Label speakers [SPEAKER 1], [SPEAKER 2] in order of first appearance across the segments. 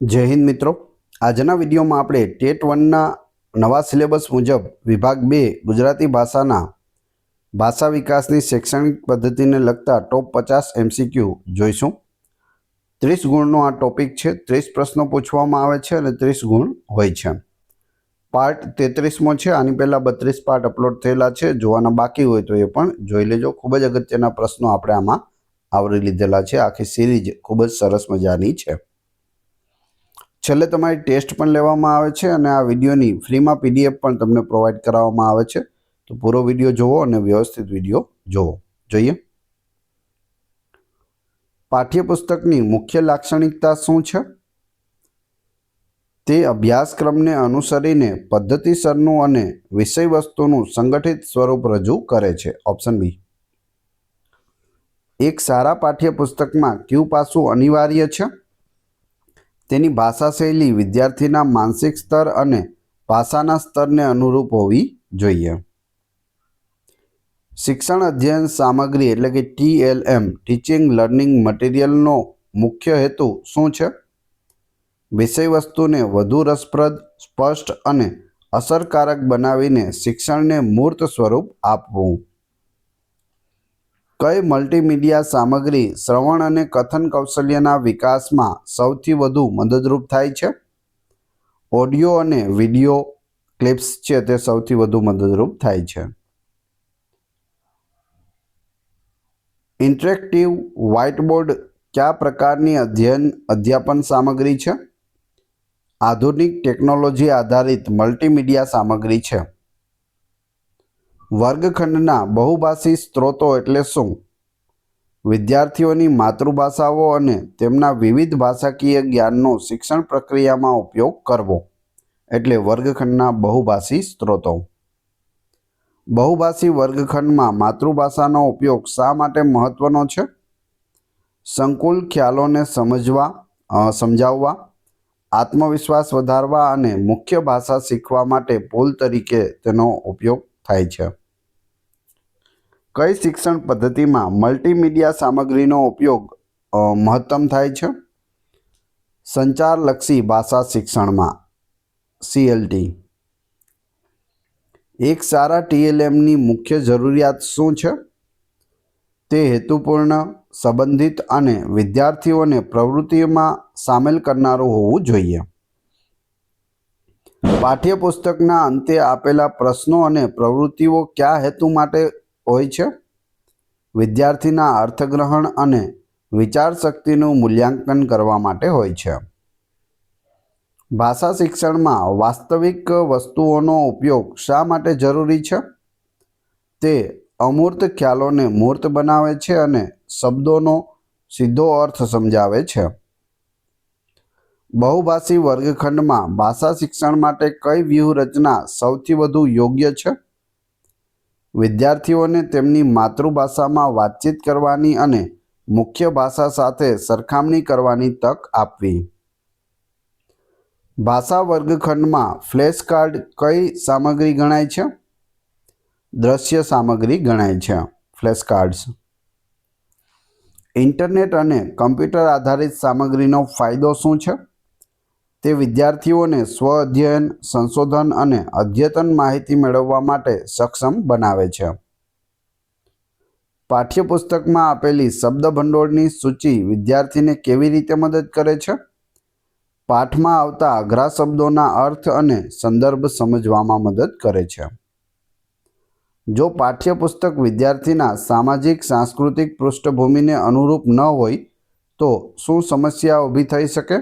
[SPEAKER 1] જય હિન્દ મિત્રો, આજના વિડીયોમાં આપણે ટેટ 1ના નવા સિલેબસ મુજબ વિભાગ 2 ગુજરાતી ભાષાના ભાષા વિકાસની શૈક્ષણિક પદ્ધતિને લગતા ટોપ 50 MCQ જોઈશું। 30 ગુણનો આ ટોપિક છે। 30 પ્રશ્નો પૂછવામાં આવે છે અને 30 ગુણ હોય છે। પાર્ટ 33મો છે। આની પહેલાં 32 પાર્ટ અપલોડ થયેલા છે। જોવાના બાકી હોય તો એ પણ જોઈ લેજો। ખૂબ જ અગત્યના પ્રશ્નો આપણે આમાં આવરી લીધેલા છે। આખી સિરીઝ ખૂબ જ સરસ મજાની છે। છેલ્લે તમારી ટેસ્ટ પણ લેવામાં આવે છે અને આ વિડીયોની ફ્રીમાં PDF પણ તમને પ્રોવાઈડ કરાવવામાં આવે છે। તો પૂરો વિડીયો જોવો અને વ્યવસ્થિત વિડીયો જોવો। જોઈએ, પાઠ્યપુસ્તકની મુખ્ય લાક્ષણિકતા શું છે? તે અભ્યાસક્રમને અનુસરીને પદ્ધતિસરનું અને વિષયવસ્તુનું સંગઠિત સ્વરૂપ રજૂ કરે છે। Option B. એક સારા પાઠ્યપુસ્તકમાં કયું પાસું અનિવાર્ય છે? તેની ભાષા શૈલી વિદ્યાર્થીના માનસિક સ્તર અને ભાષાના સ્તરને અનુરૂપ હોવી જોઈએ। શિક્ષણ અધ્યયન સામગ્રી એટલે કે TLM ટીચિંગ લર્નિંગ મટીરિયલનો મુખ્ય હેતુ શું છે? વિષયવસ્તુને વધુ રસપ્રદ, સ્પષ્ટ અને અસરકારક બનાવીને શિક્ષણને મૂર્ત સ્વરૂપ આપવું। કઈ મલ્ટીમીડિયા સામગ્રી શ્રવણ અને કથન કૌશલ્યના વિકાસમાં સૌથી વધુ મદદરૂપ થાય છે? ઓડિયો અને વિડિયો ક્લિપ્સ છે તે સૌથી વધુ મદદરૂપ થાય છે। ઇન્ટરેક્ટિવ વ્હાઇટબોર્ડ કયા પ્રકારની અધ્યાપન સામગ્રી છે? આધુનિક ટેકનોલોજી આધારિત મલ્ટીમીડિયા સામગ્રી છે। વર્ગખંડના બહુભાષી સ્ત્રોતો એટલે શું? વિદ્યાર્થીઓની માતૃભાષાઓ અને તેમના વિવિધ ભાષાકીય જ્ઞાનનો શિક્ષણ પ્રક્રિયામાં ઉપયોગ કરવો એટલે વર્ગખંડના બહુભાષી સ્ત્રોતો। બહુભાષી વર્ગખંડમાં માતૃભાષાનો ઉપયોગ શા માટે મહત્વનો છે? સંકુલ ખ્યાલોને સમજાવવા, આત્મવિશ્વાસ વધારવા અને મુખ્ય ભાષા શીખવા માટે પુલ તરીકે તેનો ઉપયોગ થાય છે। કઈ શિક્ષણ પદ્ધતિમાં મલ્ટીમીડિયા સામગ્રીનો ઉપયોગ મહત્તમ થાય છે? સંચારલક્ષી ભાષા શિક્ષણમાં CLT। એક સારા TLMની મુખ્ય જરૂરિયાત શું છે? તે હેતુપૂર્ણ, સંબંધિત અને વિદ્યાર્થીઓને પ્રવૃત્તિમાં સામેલ કરનારું હોવું જોઈએ। પાઠ્યપુસ્તકના અંતે આપેલા પ્રશ્નો અને પ્રવૃત્તિઓ કયા હેતુ માટે હોય છે? વિદ્યાર્થીના અર્થગ્રહણ અને વિચારશક્તિનું મૂલ્યાંકન કરવા માટે હોય છે। ભાષા શિક્ષણમાં વાસ્તવિક વસ્તુઓનો ઉપયોગ શા માટે જરૂરી છે? તે અમૂર્ત ખ્યાલોને મૂર્ત બનાવે છે અને શબ્દોનો સીધો અર્થ સમજાવે છે। બહુભાષી વર્ગખંડમાં ભાષા શિક્ષણ માટે કઈ વ્યૂહરચના સૌથી વધુ યોગ્ય છે? વિદ્યાર્થીઓને તેમની માતૃભાષામાં વાતચીત કરવાની અને મુખ્ય ભાષા સાથે સરખામણી કરવાની તક આપવી। ભાષા વર્ગખંડમાં ફ્લેશ કાર્ડ કઈ સામગ્રી ગણાય છે? દ્રશ્ય સામગ્રી ગણાય છે ફ્લેશ કાર્ડ્સ। ઇન્ટરનેટ અને કમ્પ્યુટર આધારિત સામગ્રીનો ફાયદો શું છે? તે વિદ્યાર્થીઓને સ્વ-અધ્યયન, સંશોધન અને અદ્યતન માહિતી મેળવવા માટે સક્ષમ બનાવે છે। પાઠ્યપુસ્તકમાં આપેલી શબ્દભંડોળની સૂચિ વિદ્યાર્થીને કેવી રીતે મદદ કરે છે? પાઠમાં આવતા અઘરા શબ્દોના અર્થ અને સંદર્ભ સમજવામાં મદદ કરે છે। જો પાઠ્યપુસ્તક વિદ્યાર્થીના સામાજિક સાંસ્કૃતિક પૃષ્ઠભૂમિને અનુરૂપ ન હોય તો શું સમસ્યા ઊભી થઈ શકે?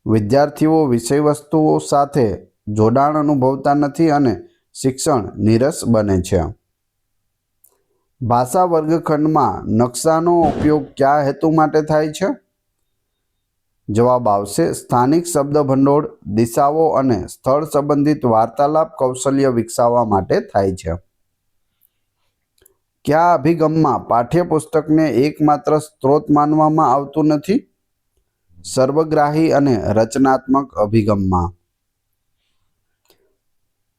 [SPEAKER 1] વિદ્યાર્થીઓ વિષયવસ્તુઓ સાથે જોડાણ અનુભવતા નથી અને શિક્ષણ નીરસ બને છે। ભાષા વર્ગખંડમાં નકશાનો ઉપયોગ કયા હેતુ માટે થાય છે? જવાબ આવશે સ્થાનિક શબ્દભંડોળ, દિશાઓ અને સ્થળ સંબંધિત વાર્તાલાપ કૌશલ્ય વિકસાવવા માટે થાય છે। કયા અભિગમમાં પાઠ્યપુસ્તકને એકમાત્ર સ્ત્રોત માનવામાં આવતું નથી? સર્વગ્રાહી અને રચનાત્મક અભિગમમાં।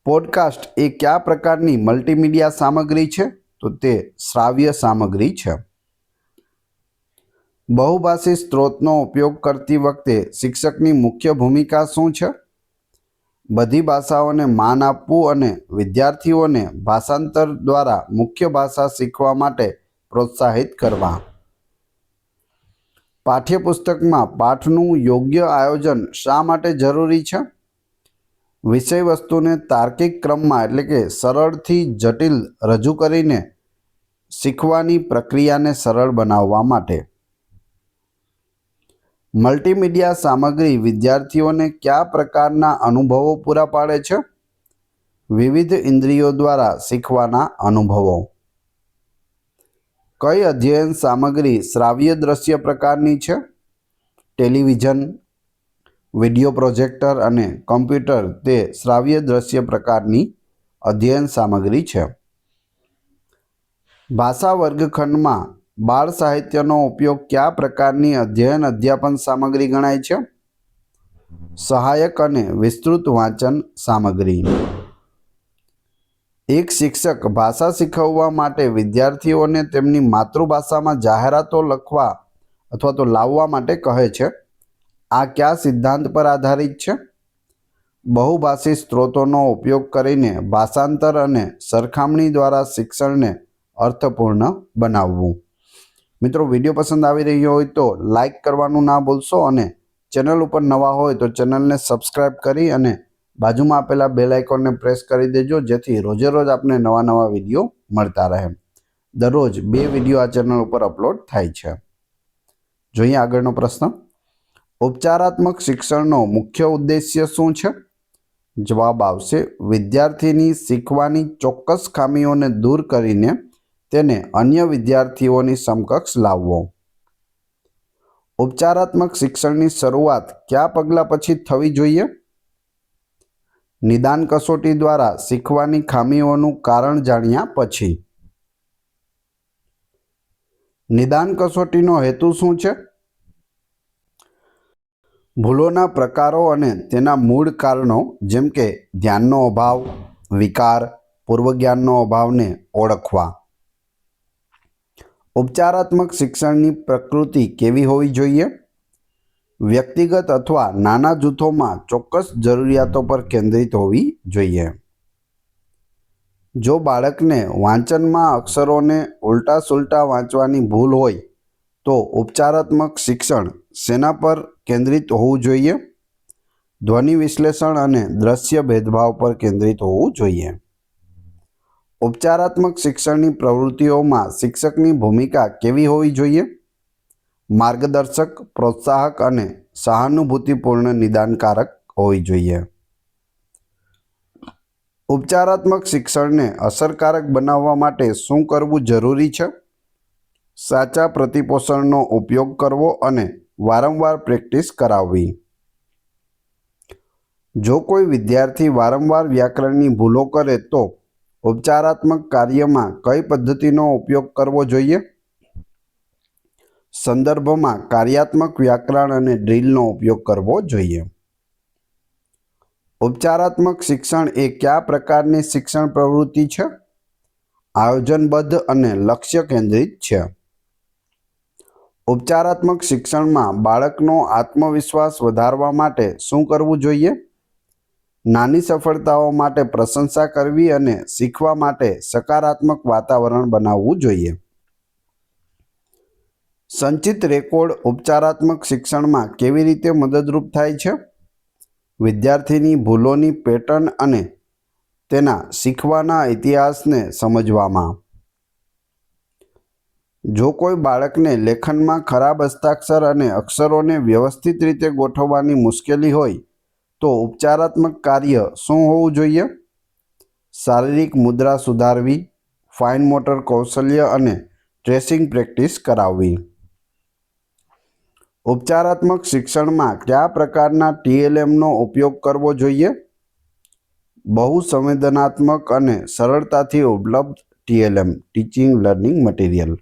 [SPEAKER 1] પોડકાસ્ટ એ કયા પ્રકારની મલ્ટીમીડિયા સામગ્રી છે? તો તે શ્રાવ્ય સામગ્રી છે। બહુભાષી સ્ત્રોતનો ઉપયોગ કરતી વખતે શિક્ષકની મુખ્ય ભૂમિકા શું છે? બધી ભાષાઓને માન આપવું અને વિદ્યાર્થીઓને ભાષાંતર દ્વારા મુખ્ય ભાષા શીખવા માટે પ્રોત્સાહિત કરવા. પાઠ્યપુસ્તકમાં પાઠનું યોગ્ય આયોજન શા માટે જરૂરી છે? વિષયવસ્તુને તાર્કિક ક્રમમાં એટલે કે સરળથી જટિલ રજૂ કરીને શીખવાની પ્રક્રિયાને સરળ બનાવવા માટે. મલ્ટીમીડિયા સામગ્રી વિદ્યાર્થીઓને કયા પ્રકારના અનુભવો પૂરા પાડે છે? વિવિધ ઇન્દ્રિયો દ્વારા શીખવાના અનુભવો. કઈ અધ્યયન સામગ્રી શ્રાવ્ય દ્રશ્ય પ્રકારની છે? ટેલિવિઝન, વિડિયો પ્રોજેક્ટર અને કમ્પ્યુટર તે શ્રાવ્ય દ્રશ્ય પ્રકારની અધ્યયન સામગ્રી છે. ભાષા વર્ગખંડમાં બાળ સાહિત્યનો ઉપયોગ કયા પ્રકારની અધ્યયન અધ્યાપન સામગ્રી ગણાય છે? સહાયક અને વિસ્તૃત વાંચન સામગ્રી. એક શિક્ષક ભાષા શીખવવા માટે વિદ્યાર્થીઓને તેમની માતૃભાષામાં જાહેરાતો લખવા અથવા તો લાવવા માટે કહે છે. આ કયા સિદ્ધાંત પર આધારિત છે? બહુભાષી સ્ત્રોતોનો ઉપયોગ કરીને ભાષાંતર અને સરખામણી દ્વારા શિક્ષણને અર્થપૂર્ણ બનાવવું. મિત્રો, વિડીયો પસંદ આવી રહ્યો હોય તો લાઈક કરવાનું ના ભૂલશો અને ચેનલ ઉપર નવા હોય તો ચેનલને સબસ્ક્રાઈબ કરી અને બાજુમાં આપેલા બેલ આઇકોનને પ્રેસ કરી દેજો, જેથી રોજે રોજ આપને નવા વિડીયો મળતા રહે. દરરોજ 2 વિડીયો આ ચેનલ ઉપર અપલોડ થાય છે. જોઈએ આગળનો પ્રશ્ન. ઉપચારાત્મક શિક્ષણનો મુખ્ય ઉદ્દેશ્ય શું છે? જવાબ આવશે વિદ્યાર્થીની શીખવાની ચોક્કસ ખામીઓને દૂર કરીને તેને અન્ય વિદ્યાર્થીઓની સમકક્ષ લાવવો. ઉપચારાત્મક શિક્ષણની શરૂઆત કયા પગલાં પછી થવી જોઈએ? નિદાન કસોટી દ્વારા શીખવાની ખામીઓનું કારણ જાણ્યા પછી. નિદાન કસોટીનો હેતુ શું છે? ભૂલોના પ્રકારો અને તેના મૂળ કારણો જેમ કે ધ્યાનનો અભાવ, વિકાર, પૂર્વજ્ઞાનનો અભાવને ઓળખવા. ઉપચારાત્મક શિક્ષણની પ્રકૃતિ કેવી હોવી જોઈએ? વ્યક્તિગત અથવા નાના જૂથોમાં ચોક્કસ જરૂરિયાતો પર કેન્દ્રિત હોવી જોઈએ. જો બાળકને વાંચનમાં અક્ષરોને ઉલટા સુલટા વાંચવાની ભૂલ હોય તો ઉપચારાત્મક શિક્ષણ શેના પર કેન્દ્રિત હોવું જોઈએ? ધ્વનિ વિશ્લેષણ અને દ્રશ્ય ભેદભાવ પર કેન્દ્રિત હોવું જોઈએ. ઉપચારાત્મક શિક્ષણની પ્રવૃત્તિઓમાં શિક્ષકની ભૂમિકા કેવી હોવી જોઈએ? માર્ગદર્શક, પ્રોત્સાહક અને સહાનુભૂતિપૂર્ણ નિદાનકારક હોવી જોઈએ. ઉપચારાત્મક શિક્ષણને અસરકારક બનાવવા માટે શું કરવું જરૂરી છે? સાચા પ્રતિપોષણનો ઉપયોગ કરવો અને વારંવાર પ્રેક્ટિસ કરાવવી. જો કોઈ વિદ્યાર્થી વારંવાર વ્યાકરણની ભૂલો કરે તો ઉપચારાત્મક કાર્યમાં કઈ પદ્ધતિનો ઉપયોગ કરવો જોઈએ? સંદર્ભમાં કાર્યાત્મક વ્યાકરણ અને ડ્રીલનો ઉપયોગ કરવો જોઈએ. ઉપચારાત્મક શિક્ષણ એ કયા પ્રકારની શિક્ષણ પ્રવૃત્તિ છે? આયોજનબદ્ધ અને લક્ષ્ય કેન્દ્રિત છે. ઉપચારાત્મક શિક્ષણમાં બાળકનો આત્મવિશ્વાસ વધારવા માટે શું કરવું જોઈએ? નાની સફળતાઓ માટે પ્રશંસા કરવી અને શીખવા માટે સકારાત્મક વાતાવરણ બનાવવું જોઈએ. સંચિત રેકોર્ડ ઉપચારાત્મક શિક્ષણમાં કેવી રીતે મદદરૂપ થાય છે? વિદ્યાર્થીની ભૂલોની પેટર્ન અને તેના શીખવાના ઇતિહાસને સમજવામાં. જો કોઈ બાળકને લેખનમાં ખરાબ હસ્તાક્ષર અને અક્ષરોને વ્યવસ્થિત રીતે ગોઠવવાની મુશ્કેલી હોય તો ઉપચારાત્મક કાર્ય શું હોવું જોઈએ? શારીરિક મુદ્રા સુધારવી, ફાઇન મોટર કૌશલ્ય અને ટ્રેસિંગ પ્રેક્ટિસ કરાવવી. ઉપચારાત્મક શિક્ષણમાં કયા પ્રકારના TLMનો ઉપયોગ કરવો જોઈએ? બહુ સંવેદનાત્મક અને સરળતાથી ઉપલબ્ધ TLM ટીચિંગ લર્નિંગ મટીરિયલ.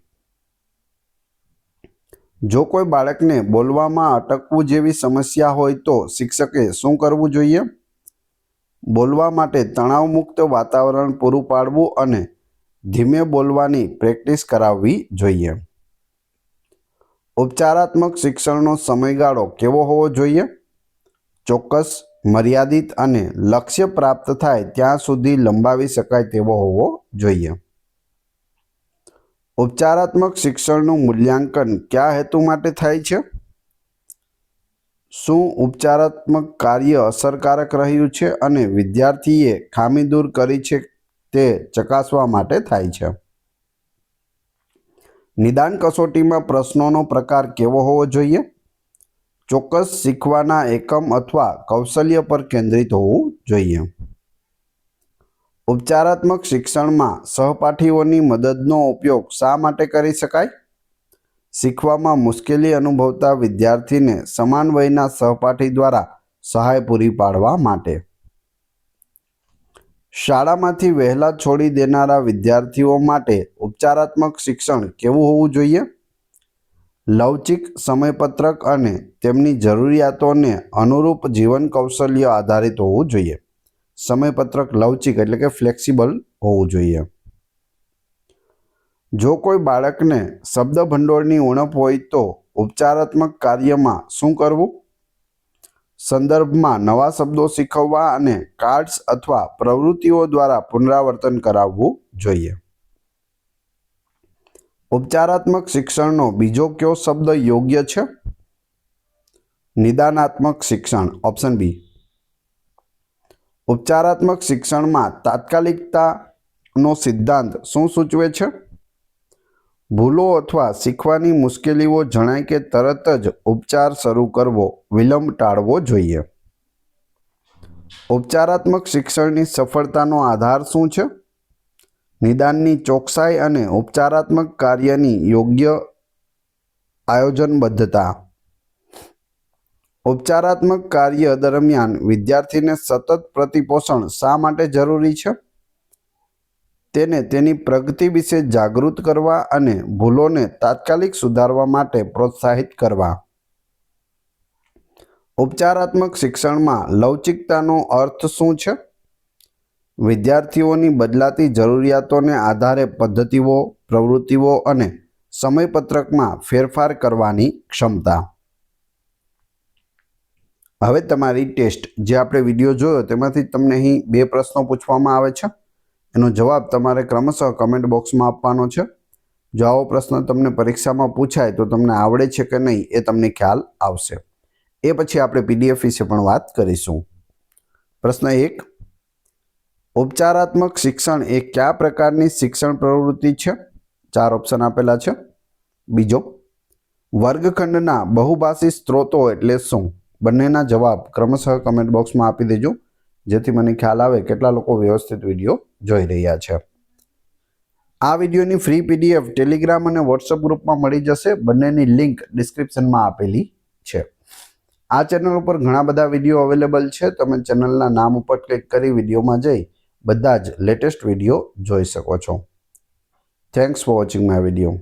[SPEAKER 1] જો કોઈ બાળકને બોલવામાં અટકવું જેવી સમસ્યા હોય તો શિક્ષકે શું કરવું જોઈએ? બોલવા માટે તણાવમુક્ત વાતાવરણ પૂરું પાડવું અને ધીમે બોલવાની પ્રેક્ટિસ કરાવવી જોઈએ. ઉપચારાત્મક શિક્ષણનો સમયગાળો કેવો હોવો જોઈએ? ચોક્કસ, મર્યાદિત અને લક્ષ્ય પ્રાપ્ત થાય ત્યાં સુધી લંબાવી શકાય તેવો હોવો જોઈએ. ઉપચારાત્મક શિક્ષણનું મૂલ્યાંકન કયા હેતુ માટે થાય છે? શું ઉપચારાત્મક કાર્ય અસરકારક રહ્યું છે અને વિદ્યાર્થીએ ખામી દૂર કરી છે તે ચકાસવા માટે થાય છે. નિદાન કસોટીમાં પ્રશ્નોનો પ્રકાર કેવો હોવો જોઈએ? ચોક્કસ, શીખવાના એકમ અથવા કૌશલ્ય પર કેન્દ્રિત હોવું જોઈએ. ઉપચારાત્મક શિક્ષણમાં સહપાઠીઓની મદદનો ઉપયોગ શા માટે કરી શકાય? શીખવામાં મુશ્કેલી અનુભવતા વિદ્યાર્થીને સમાન વયના સહપાઠી દ્વારા સહાય પૂરી પાડવા માટે. શાળામાંથી વહેલા છોડી દેનારા વિદ્યાર્થીઓ માટે ઉપચારાત્મક શિક્ષણ કેવું હોવું જોઈએ? લવચિક, સમયપત્રક અને તેમની જરૂરિયાતોને અનુરૂપ જીવન કૌશલ્ય આધારિત હોવું જોઈએ. સમયપત્રક લવચિક એટલે કે ફ્લેક્સિબલ હોવું જોઈએ. જો કોઈ બાળકને શબ્દ ભંડોળની ઉણપ હોય તો ઉપચારાત્મક કાર્યમાં શું કરવું? સંદર્ભમાં નવા શબ્દો શીખવવા અને કાર્ડ્સ અથવા પ્રવૃત્તિઓ દ્વારા પુનરાવર્તન કરાવવું જોઈએ. ઉપચારાત્મક શિક્ષણનો બીજો કયો શબ્દ યોગ્ય છે? નિદાનાત્મક શિક્ષણ, ઓપ્શન બી. ઉપચારાત્મક શિક્ષણમાં તાત્કાલિકતાનો સિદ્ધાંત શું સૂચવે છે? ભૂલો અથવા શીખવાની મુશ્કેલીઓ જણાય કે તરત જ ઉપચાર શરૂ કરવો, વિલંબ ટાળવો જોઈએ. ઉપચારાત્મક શિક્ષણની સફળતાનો આધાર શું છે? નિદાનની ચોકસાઈ અને ઉપચારાત્મક કાર્યની યોગ્ય આયોજનબદ્ધતા. ઉપચારાત્મક કાર્ય દરમિયાન વિદ્યાર્થીને સતત પ્રતિપોષણ શા માટે જરૂરી છે? તેને તેની પ્રગતિ વિશે જાગૃત કરવા અને ભૂલોને તાત્કાલિક સુધારવા માટે પ્રોત્સાહિત કરવા. ઉપચારાત્મક શિક્ષણમાં લવચિકતાનો અર્થ શું છે? વિદ્યાર્થીઓની બદલાતી જરૂરિયાતોને આધારે પદ્ધતિઓ, પ્રવૃત્તિઓ અને સમયપત્રકમાં ફેરફાર કરવાની ક્ષમતા. હવે તમારી ટેસ્ટ, જે આપણે વિડીયો જોયો તેમાંથી તમને અહીં 2 પ્રશ્નો પૂછવામાં આવે છે. એનો જવાબ તમારે ક્રમશઃ કમેન્ટ બોક્સમાં આપવાનો છે. જો આવો પ્રશ્ન તમને પરીક્ષામાં પૂછાય તો તમને આવડે છે કે નહીં એ તમને ખ્યાલ આવશે. એ પછી આપણે PDF વિશે પણ વાત કરીશું. પ્રશ્ન 1. ઉપચારાત્મક શિક્ષણ એ કયા પ્રકારની શિક્ષણ પ્રવૃત્તિ છે? 4 ઓપ્શન આપેલા છે. બીજો, વર્ગખંડના બહુભાષી સ્ત્રોતો એટલે શું? બંનેના જવાબ ક્રમશઃ કમેન્ટ બોક્સમાં આપી દેજો, જેથી મને ખ્યાલ આવે કેટલા લોકો વ્યવસ્થિત વિડીયો જોઈ રહ્યા છે. આ વિડીયોની ફ્રી PDF ટેલિગ્રામ અને વોટ્સઅપ ગ્રુપમાં મળી જશે. બંનેની લિંક ડિસ્ક્રિપ્શનમાં આપેલી છે. આ ચેનલ ઉપર ઘણા બધા વિડીયો અવેલેબલ છે. તમે ચેનલના નામ ઉપર ક્લિક કરી વિડીયોમાં જઈ બધા જ લેટેસ્ટ વિડીયો જોઈ શકો છો. Thanks for watching my video.